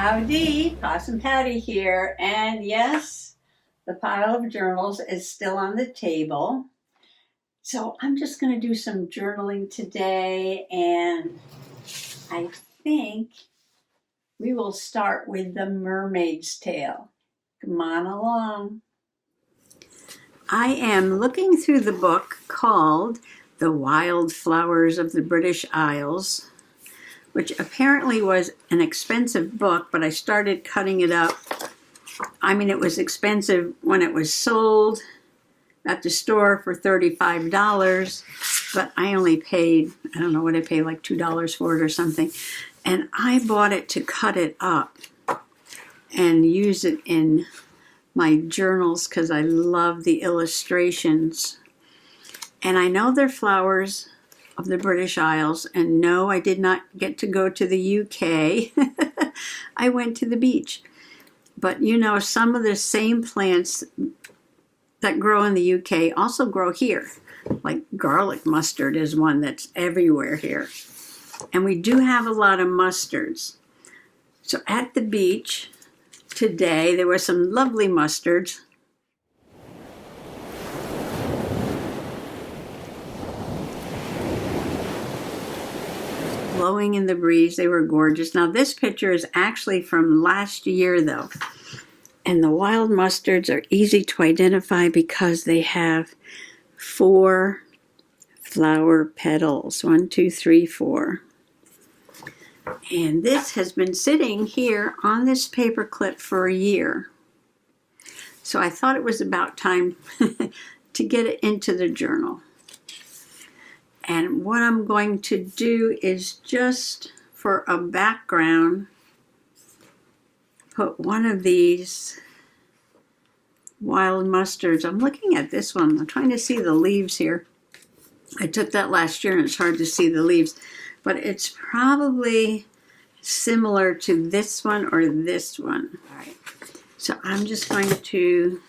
Howdy, Possum Patty here, and yes, the pile of journals is still on the table. So I'm just going to do some journaling today, and I think we will start with the Mermaid's Tale. Come on along. I am looking through the book called The Wildflowers of the British Isles, which apparently was an expensive book, but I started cutting it up. I mean, it was expensive when it was sold at the store for $35, but I only paid, I don't know what I paid, like $2 for it or something. And I bought it to cut it up and use it in my journals because I love the illustrations. And I know they're flowers of the British Isles, and no, I did not get to go to the UK. I went to the beach. But you know, some of the same plants that grow in the UK also grow here. Like garlic mustard is one that's everywhere here. And we do have a lot of mustards. So at the beach today, there were some lovely mustards. Blowing in the breeze, they were gorgeous. Now this picture is actually from last year though. And the wild mustards are easy to identify because they have 4 flower petals. 1, 2, 3, 4. And this has been sitting here on this paper clip for a year. So I thought it was about time to get it into the journal. And what I'm going to do is just for a background, put one of these wild mustards. I'm looking at this one. I'm trying to see the leaves here. I took that last year and it's hard to see the leaves, but it's probably similar to this one or this one. All right. So I'm just going to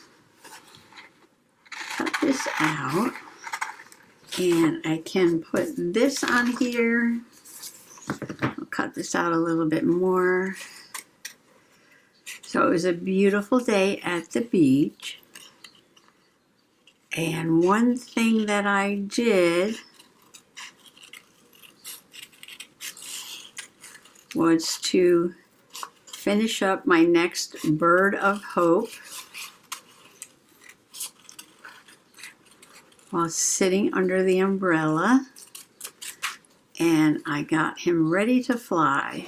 cut this out. And I can put this on here. I'll cut this out a little bit more. So it was a beautiful day at the beach. And one thing that I did was to finish up my next bird of hope while sitting under the umbrella, and I got him ready to fly.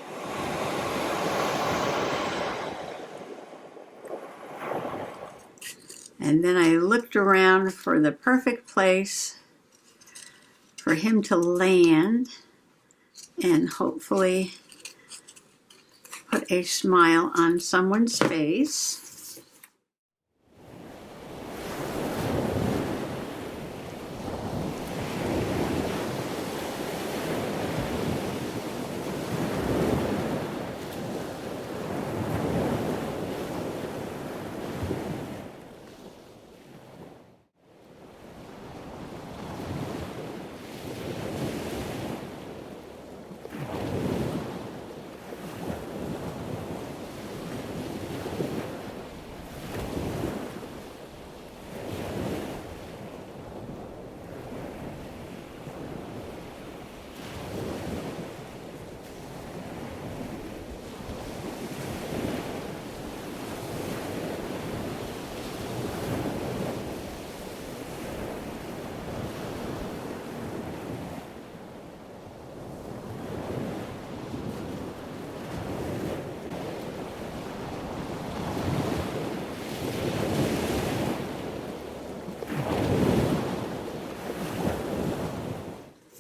And then I looked around for the perfect place for him to land and hopefully put a smile on someone's face.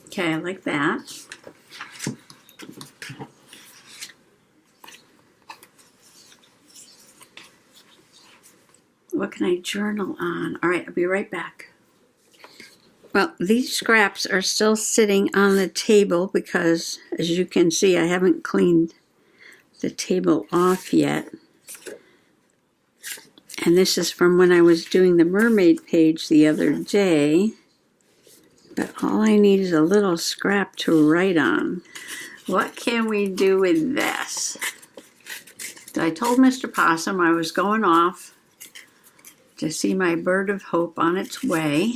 Okay, I like that. What can I journal on? All right, I'll be right back. Well, these scraps are still sitting on the table because, as you can see, I haven't cleaned the table off yet. And this is from when I was doing the mermaid page the other day. But all I need is a little scrap to write on. What can we do with this? So I told Mr. Possum I was going off to see my bird of hope on its way.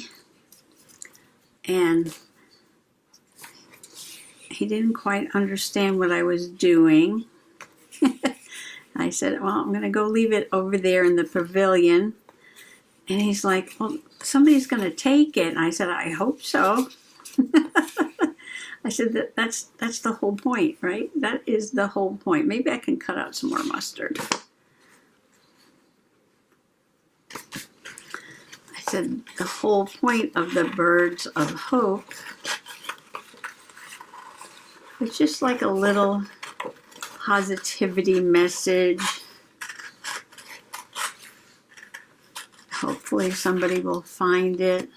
And he didn't quite understand what I was doing. I said, well, I'm going to go leave it over there in the pavilion. And he's like, well, somebody's going to take it. And I said, I hope so. I said, that's the whole point, right? That is the whole point. Maybe I can cut out some more mustard. I said, the whole point of the birds of hope is just like a little positivity message. Hopefully somebody will find it.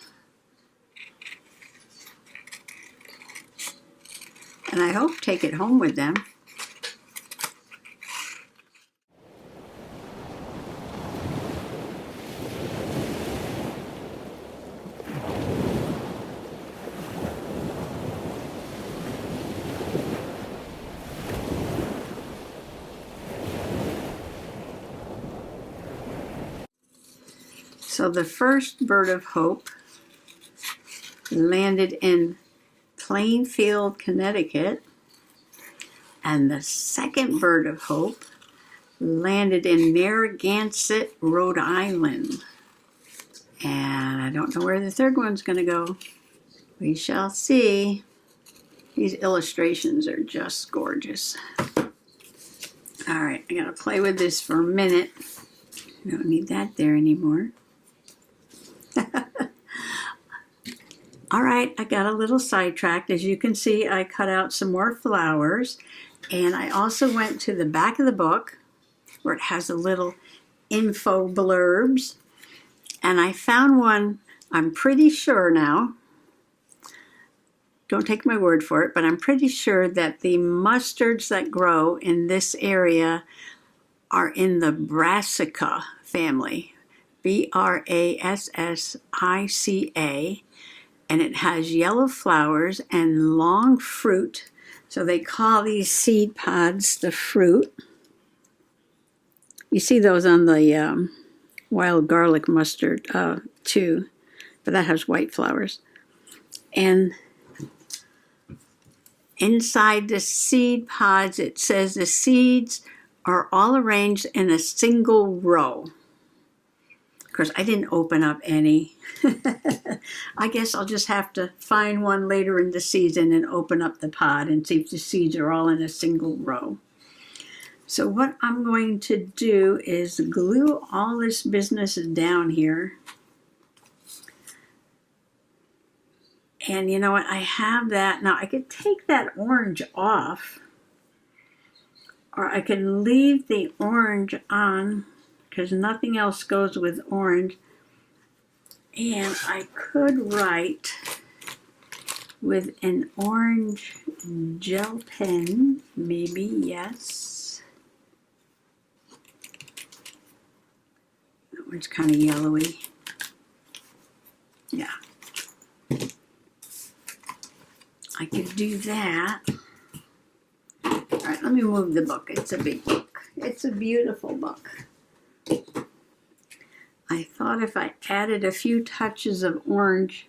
And I hope take it home with them. So the first bird of hope landed in Plainfield, Connecticut, and the second bird of hope landed in Narragansett, Rhode Island. And I don't know where the third one's going to go. We shall see. These illustrations are just gorgeous. All right, I got to play with this for a minute. I don't need that there anymore. All right, I got a little sidetracked. As you can see, I cut out some more flowers. And I also went to the back of the book where it has a little info blurbs. And I found one, I'm pretty sure now, don't take my word for it, but I'm pretty sure that the mustards that grow in this area are in the Brassica family, Brassica, and it has yellow flowers and long fruit. So they call these seed pods the fruit. You see those on the wild garlic mustard too, but that has white flowers. And inside the seed pods, it says the seeds are all arranged in a single row. Of course, I didn't open up any. I guess I'll just have to find one later in the season and open up the pod and see if the seeds are all in a single row. So what I'm going to do is glue all this business down here. And you know what? I have that. Now I could take that orange off, or I can leave the orange on because nothing else goes with orange. And I could write with an orange gel pen, maybe, yes. That one's kind of yellowy. Yeah. I could do that. All right, let me move the book. It's a big book. It's a beautiful book. I thought if I added a few touches of orange,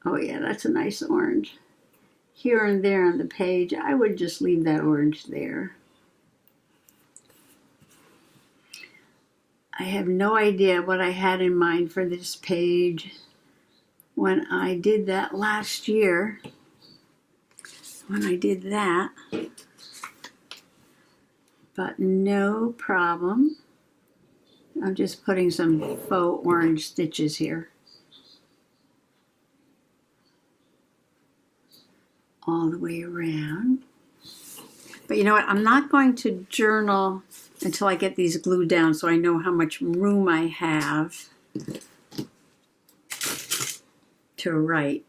oh yeah, that's a nice orange, here and there on the page, I would just leave that orange there. I have no idea what I had in mind for this page when I did that last year. When I did that, but no problem. I'm just putting some faux orange stitches here. All the way around. But you know what? I'm not going to journal until I get these glued down so I know how much room I have to write.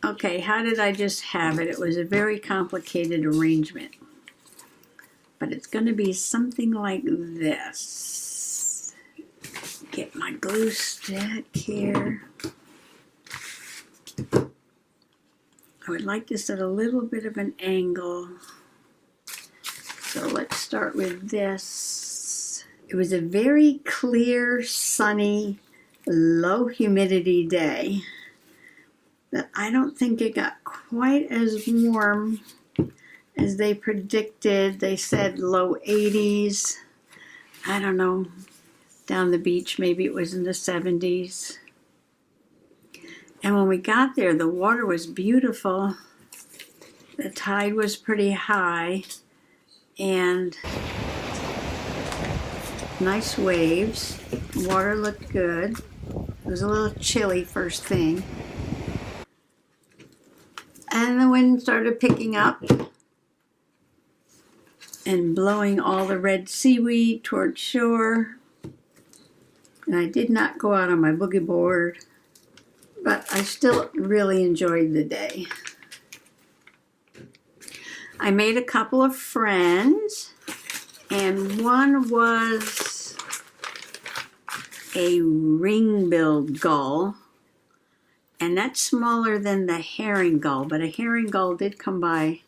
Okay, how did I just have it? It was a very complicated arrangement. But it's going to be something like this. Get my glue stick here. I would like this at a little bit of an angle. So let's start with this. It was a very clear, sunny, low humidity day, but I don't think it got quite as warm as they predicted. They said low 80s. I don't know, down the beach maybe it was in the 70s. And when we got there, the water was beautiful. The tide was pretty high and nice waves. Water looked good. It was a little chilly first thing. And the wind started picking up and blowing all the red seaweed toward shore. And I did not go out on my boogie board, but I still really enjoyed the day. I made a couple of friends, and one was a ring-billed gull, and that's smaller than the herring gull, but a herring gull did come by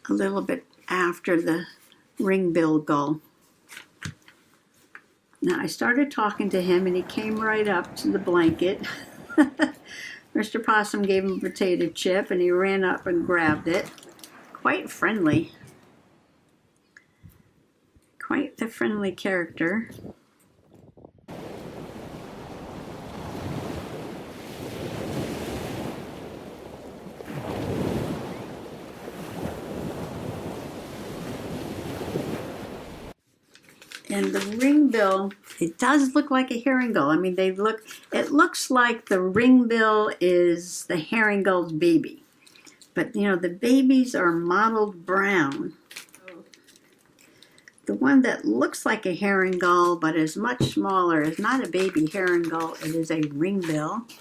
a little bit after the ring-billed gull. Now I started talking to him and he came right up to the blanket. Mr. Possum gave him a potato chip and he ran up and grabbed it. Quite friendly. Quite the friendly character. And the ringbill, it does look like a herring gull. I mean, it looks like the ringbill is the herring gull's baby. But, you know, the babies are mottled brown. The one that looks like a herring gull but is much smaller is not a baby herring gull. It is a ringbill.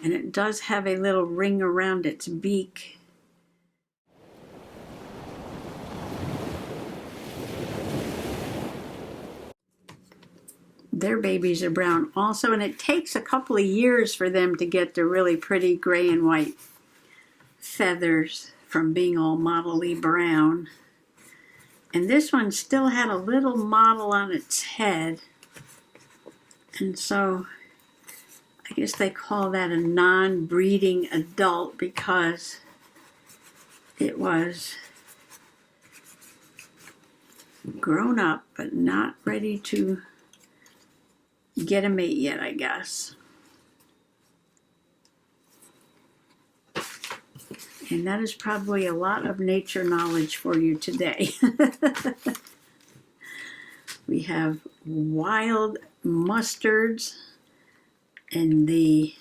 And it does have a little ring around its beak. Their babies are brown also, and it takes a couple of years for them to get the really pretty gray and white feathers from being all mottly brown. And this one still had a little mottle on its head, and so I guess they call that a non-breeding adult because it was grown up but not ready to get a mate yet, I guess. And that is probably a lot of nature knowledge for you today. We have wild mustards and the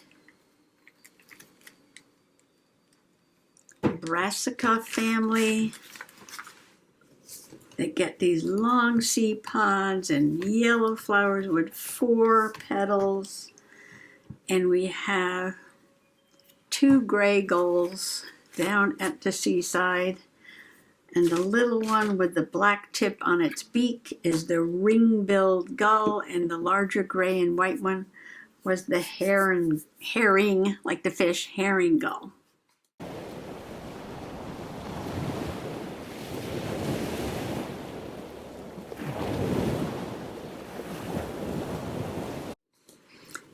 brassica family. They get these long seed pods and yellow flowers with 4 petals. And we have 2 gray gulls down at the seaside. And the little one with the black tip on its beak is the ring-billed gull, and the larger gray and white one was the herring, like the fish, herring gull.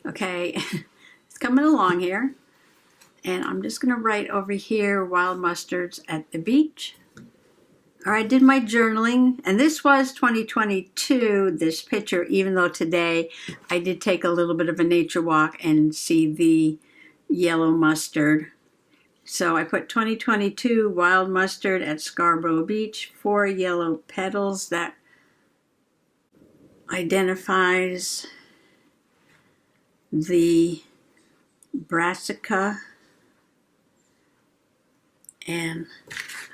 Okay, it's coming along here, and I'm just going to write over here wild mustards at the beach. All right, I did my journaling, and this was 2022, this picture, even though today I did take a little bit of a nature walk and see the yellow mustard. So I put 2022 wild mustard at Scarborough Beach, 4 yellow petals. That identifies the brassica. And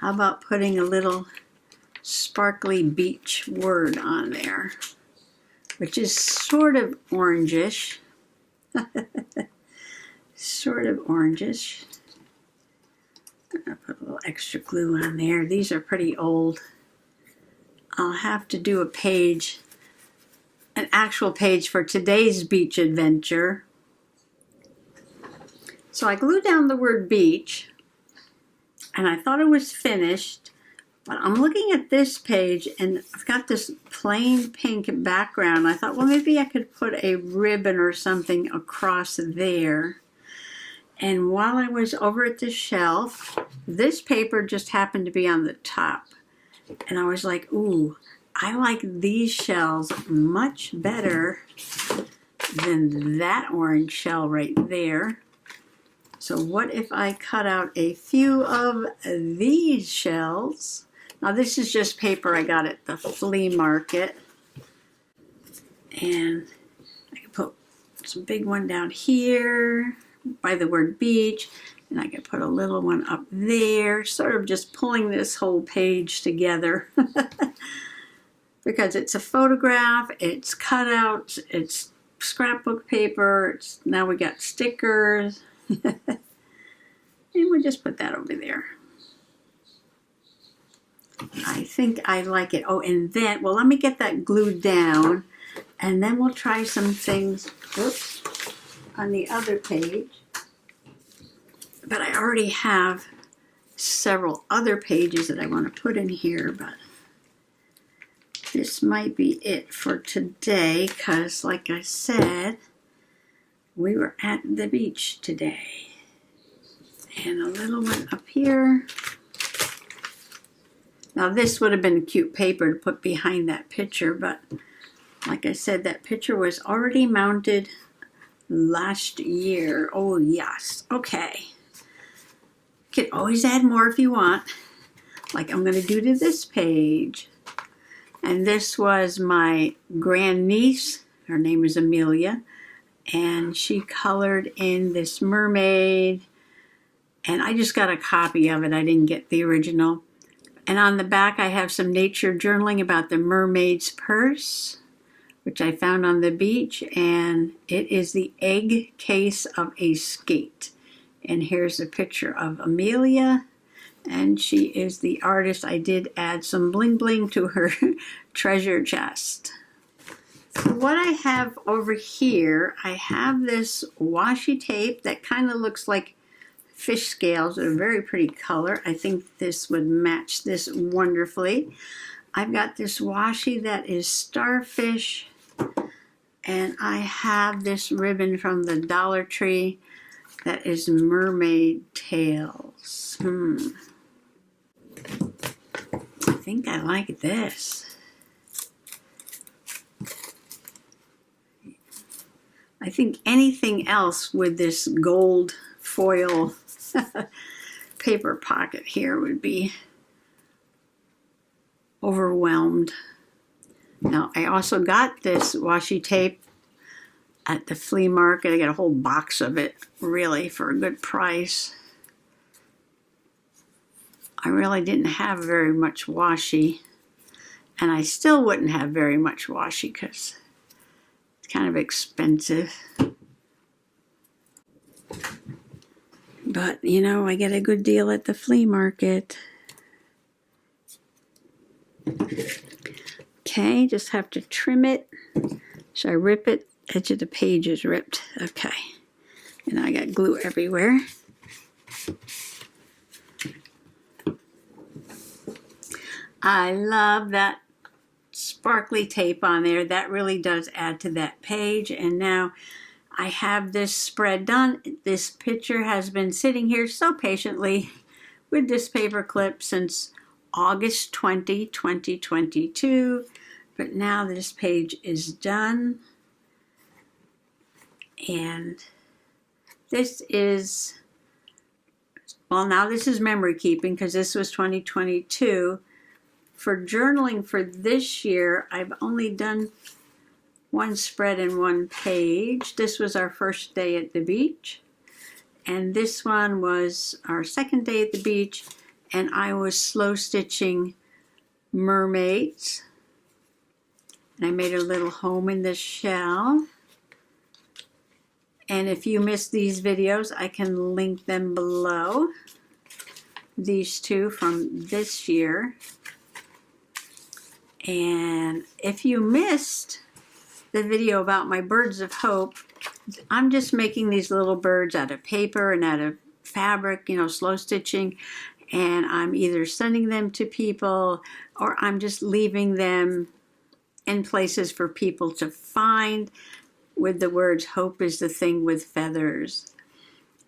how about putting a little sparkly beach word on there, which is sort of orangish. Sort of orangish. I'm going to put a little extra glue on there. These are pretty old. I'll have to do a page, an actual page for today's beach adventure. So I glued down the word beach, and I thought it was finished, But I'm looking at this page and I've got this plain pink background. I thought, well, maybe I could put a ribbon or something across there. And while I was over at the shelf, this paper just happened to be on the top. And I was like, ooh, I like these shells much better than that orange shell right there. So what if I cut out a few of these shells? Now this is just paper I got at the flea market. And I can put some big one down here by the word beach. And I can put a little one up there, sort of just pulling this whole page together. Because it's a photograph, it's cutouts, it's scrapbook paper, now we got stickers. And we'll just put that over there. I think I like it. Oh, and then, well, let me get that glued down, and then we'll try some things, oops, on the other page. But I already have several other pages that I want to put in here, but this might be it for today, because like I said, we were at the beach today. And a little one up here. Now this would have been cute paper to put behind that picture, but like I said, that picture was already mounted last year. Oh yes, okay. You can always add more if you want, like I'm going to do to this page. And this was my grandniece, her name is Amelia, and she colored in this mermaid, and I just got a copy of it. I didn't get the original. And on the back I have some nature journaling about the mermaid's purse, which I found on the beach, and it is the egg case of a skate. And here's a picture of Amelia, and she is the artist. I did add some bling bling to her treasure chest. So what I have over here, I have this washi tape that kind of looks like fish scales, a very pretty color. I think this would match this wonderfully. I've got this washi that is starfish, and I have this ribbon from the Dollar Tree that is mermaid tails. I think I like this. I think anything else with this gold foil paper pocket here would be overwhelmed. Now, I also got this washi tape at the flea market. I got a whole box of it, really, for a good price. I really didn't have very much washi, and I still wouldn't have very much washi because it's kind of expensive. But, you know, I get a good deal at the flea market. Okay, just have to trim it. Should I rip it? Edge of the page is ripped. Okay. And I got glue everywhere. I love that sparkly tape on there. That really does add to that page. And now I have this spread done. This picture has been sitting here so patiently with this paper clip since August 20, 2022. But now this page is done. And this is, well, now this is memory keeping because this was 2022. For journaling for this year, I've only done one spread and one page. This was our first day at the beach. And this one was our second day at the beach. And I was slow stitching mermaids. And I made a little home in the shell. And if you missed these videos, I can link them below. These two from this year. And if you missed the video about my birds of hope, I'm just making these little birds out of paper and out of fabric, you know, slow stitching. and I'm either sending them to people or I'm just leaving them in places for people to find with the words, "Hope is the thing with feathers."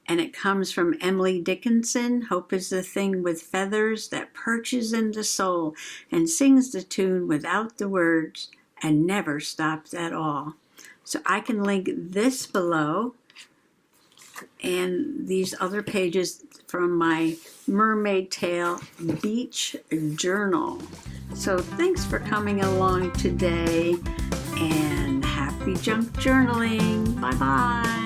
And it comes from Emily Dickinson. Hope is the thing with feathers that perches in the soul and sings the tune without the words and never stops at all. So I can link this below and these other pages from my Mermaid Tale Beach Journal. So thanks for coming along today and happy junk journaling. Bye-bye.